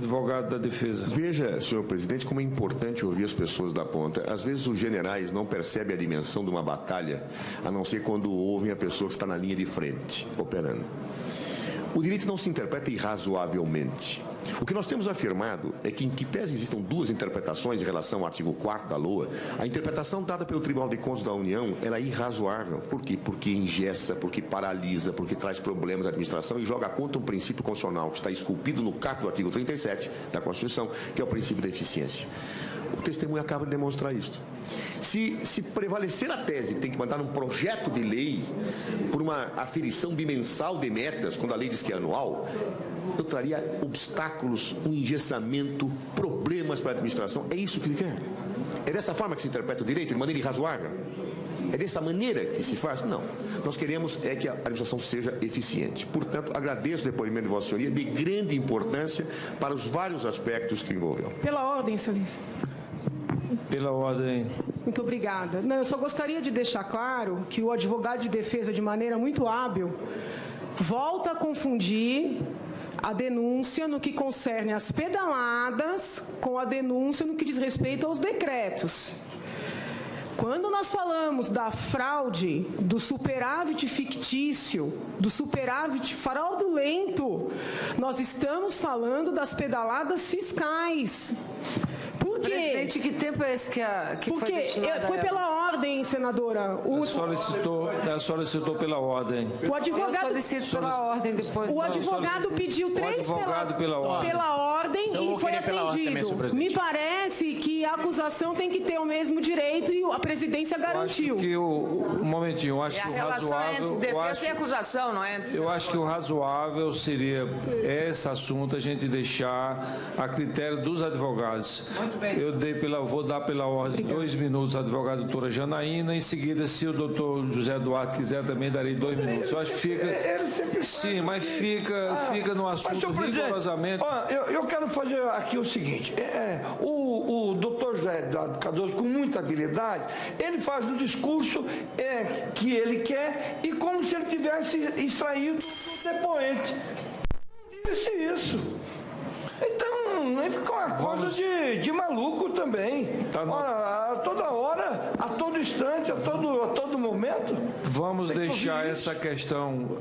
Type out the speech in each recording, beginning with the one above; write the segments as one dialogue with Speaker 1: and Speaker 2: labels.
Speaker 1: advogado da defesa.
Speaker 2: Veja, senhor presidente, como é importante ouvir as pessoas da ponta. Às vezes os generais não percebem a dimensão de uma batalha, a não ser quando ouvem a pessoa que está na linha de frente, operando. O direito não se interpreta irrazoavelmente. O que nós temos afirmado é que, em que pese existam duas interpretações em relação ao artigo 4º da LOA, a interpretação dada pelo Tribunal de Contas da União ela é irrazoável. Por quê? Porque engessa, porque paralisa, porque traz problemas à administração e joga contra um princípio constitucional que está esculpido no caput do artigo 37 da Constituição, que é o princípio da eficiência. O testemunho acaba de demonstrar isso. Se prevalecer a tese que tem que mandar um projeto de lei por uma aferição bimensal de metas, quando a lei diz que é anual, eu traria obstáculos, um engessamento, problemas para a administração. É isso que ele quer? É dessa forma que se interpreta o direito, de maneira irrazoável? É dessa maneira que se faz? Não. Nós queremos é que a administração seja eficiente. Portanto, agradeço o depoimento de Vossa Senhoria, de grande importância para os vários aspectos que envolveu.
Speaker 3: Pela ordem, excelência.
Speaker 1: Pela ordem.
Speaker 3: Muito obrigada. Não, eu só gostaria de deixar claro que o advogado de defesa, de maneira muito hábil, volta a confundir a denúncia no que concerne às pedaladas com a denúncia no que diz respeito aos decretos. Quando nós falamos da fraude, do superávit fictício, do superávit fraudulento, nós estamos falando das pedaladas fiscais. Por quê?
Speaker 4: Presidente, que tempo é esse que
Speaker 3: porque
Speaker 4: foi destinado?
Speaker 3: Foi pela ordem, senadora.
Speaker 1: A solicitou pela ordem.
Speaker 3: O advogado,
Speaker 4: eu solicito pela ordem depois.
Speaker 3: O advogado pediu três pela ordem e foi atendido. Me parece que a acusação tem que ter o mesmo direito e a presidência garantiu.
Speaker 1: Acho que um momentinho, acho que o razoável.
Speaker 4: Entre defesa e acusação, não é?
Speaker 1: Eu acho que o razoável seria esse assunto a gente deixar a critério dos advogados.
Speaker 4: Muito bem.
Speaker 1: Vou dar pela ordem 2 minutos à advogada doutora Janaína, em seguida, se o doutor José Eduardo quiser, também darei 2 minutos. Eu acho que fica. Sim, mas fica no assunto rigorosamente.
Speaker 5: Eu quero fazer aqui o seguinte: o doutor José Eduardo Cardoso, com muita habilidade, ele faz o discurso que ele quer e como se ele tivesse extraído do depoente. Não disse isso. Então, fica uma coisa de maluco também. A toda hora, a todo instante, a todo momento.
Speaker 1: Vamos deixar essa questão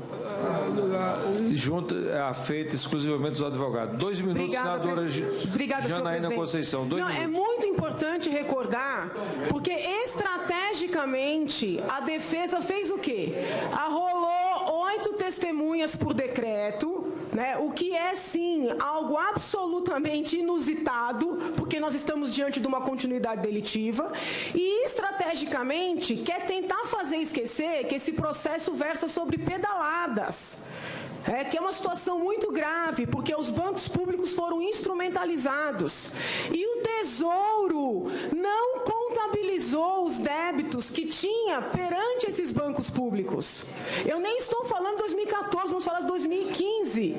Speaker 1: feita exclusivamente dos advogados. 2 minutos, senadora Janaína Conceição. 2 minutos.
Speaker 3: É muito importante recordar, porque estrategicamente a defesa fez o quê? Arrolou 8 testemunhas por decreto, né? O que é, sim, algo absolutamente inusitado, porque nós estamos diante de uma continuidade delitiva, e estrategicamente quer tentar fazer esquecer que esse processo versa sobre pedaladas. Que é uma situação muito grave, porque os bancos públicos foram instrumentalizados. E o Tesouro não contabilizou os débitos que tinha perante esses bancos públicos. Eu nem estou falando de 2014, vamos falar de 2015.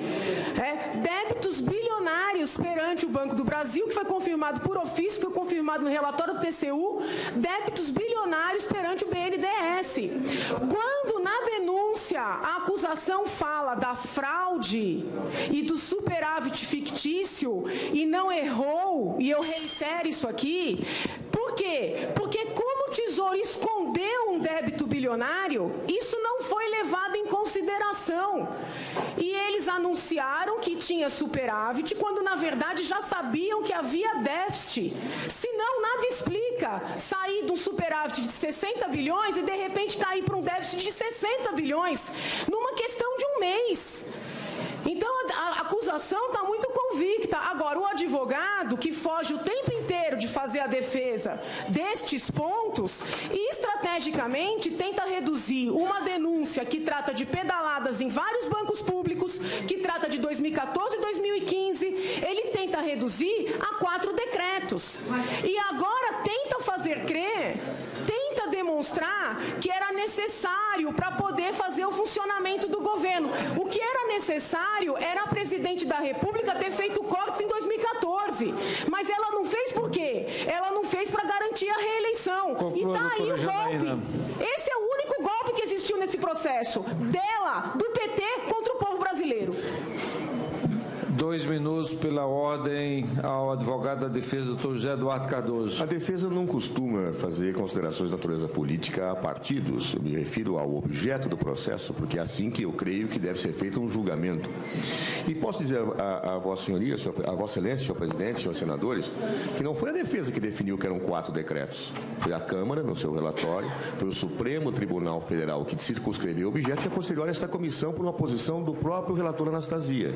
Speaker 3: Débitos bilionários perante o Banco do Brasil, que foi confirmado por ofício, foi confirmado no relatório do TCU, débitos bilionários perante o BNDES. Quando na denúncia a acusação fala da fraude e do superávit fictício e não errou, e eu reitero isso aqui, por quê? Porque como o Tesouro escondeu um débito bilionário, isso não foi levado em consideração. E eles anunciaram que tinha superávit, quando na verdade já sabiam que havia déficit. Senão, nada explica sair de um superávit de 60 bilhões e de repente cair para um déficit de 60 bilhões, numa questão de um mês. Então, a acusação está muito convicta. Agora, o advogado, que foge o tempo inteiro de fazer a defesa destes pontos, e estrategicamente tenta reduzir uma denúncia que trata de pedaladas em vários bancos públicos, que trata de 2014 e 2015, ele tenta reduzir a 4 decretos. E agora tenta fazer crer, tenta demonstrar que era necessário para poder fazer o funcionamento do governo. O que era necessário era a presidente da República ter feito cortes em 2014. Mas ela não fez por quê? Ela não fez para garantir a reeleição. E tá aí o golpe. Esse é o único golpe que existiu nesse processo. Dela, do PT, contra o povo brasileiro.
Speaker 1: 2 minutos pela ordem ao advogado da defesa, doutor José Eduardo Cardoso.
Speaker 2: A defesa não costuma fazer considerações de natureza política a partidos. Eu me refiro ao objeto do processo, porque é assim que eu creio que deve ser feito um julgamento. E posso dizer a Vossa Senhoria, a Vossa Excelência, senhor presidente, senhores senadores, que não foi a defesa que definiu que eram 4 decretos. Foi a Câmara, no seu relatório, foi o Supremo Tribunal Federal que circunscreveu o objeto e, a posterior, essa comissão por uma posição do próprio relator Anastasia.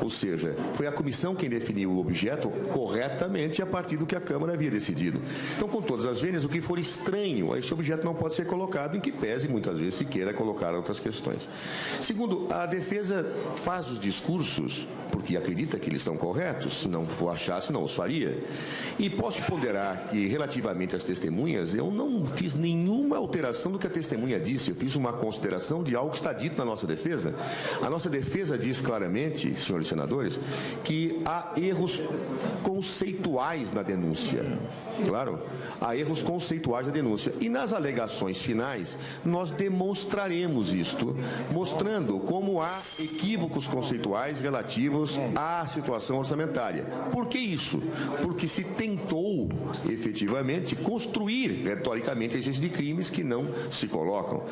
Speaker 2: Ou seja, foi a comissão quem definiu o objeto corretamente a partir do que a Câmara havia decidido. Então, com todas as vênias, o que for estranho a esse objeto não pode ser colocado, em que pese, muitas vezes, se queira colocar outras questões. Segundo, a defesa faz os discursos porque acredita que eles estão corretos, se não for achasse, não os faria. E posso ponderar que, relativamente às testemunhas, eu não fiz nenhuma alteração do que a testemunha disse, eu fiz uma consideração de algo que está dito na nossa defesa. A nossa defesa diz claramente, senhores senadores, que há erros conceituais na denúncia. Claro, há erros conceituais na denúncia. E nas alegações finais, nós demonstraremos isto, mostrando como há equívocos conceituais relativos à situação orçamentária. Por que isso? Porque se tentou, efetivamente, construir retoricamente esses de crimes que não se colocam.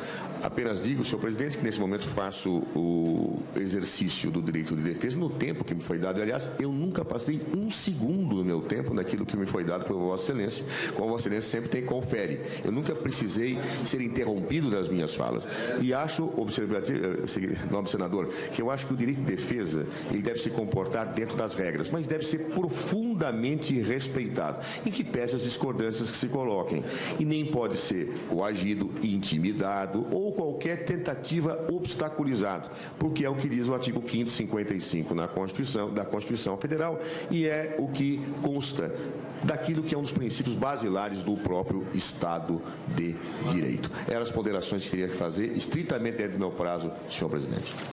Speaker 2: Apenas digo, senhor presidente, que nesse momento faço o exercício do direito de defesa no tempo que me foi dado. Aliás, eu nunca passei um segundo do meu tempo naquilo que me foi dado por Vossa Excelência, como Vossa Excelência sempre tem confere. Eu nunca precisei ser interrompido das minhas falas. E acho, nobre senador, que eu acho que o direito de defesa ele deve se comportar dentro das regras, mas deve ser profundamente respeitado, em que pese as discordâncias que se coloquem. E nem pode ser coagido, intimidado ou qualquer tentativa obstaculizado, porque é o que diz o artigo 5º 55 da Constituição Federal e é o que consta daquilo que é um dos princípios basilares do próprio Estado de Direito. Eram as ponderações que teria que fazer, estritamente dentro do meu prazo, senhor presidente.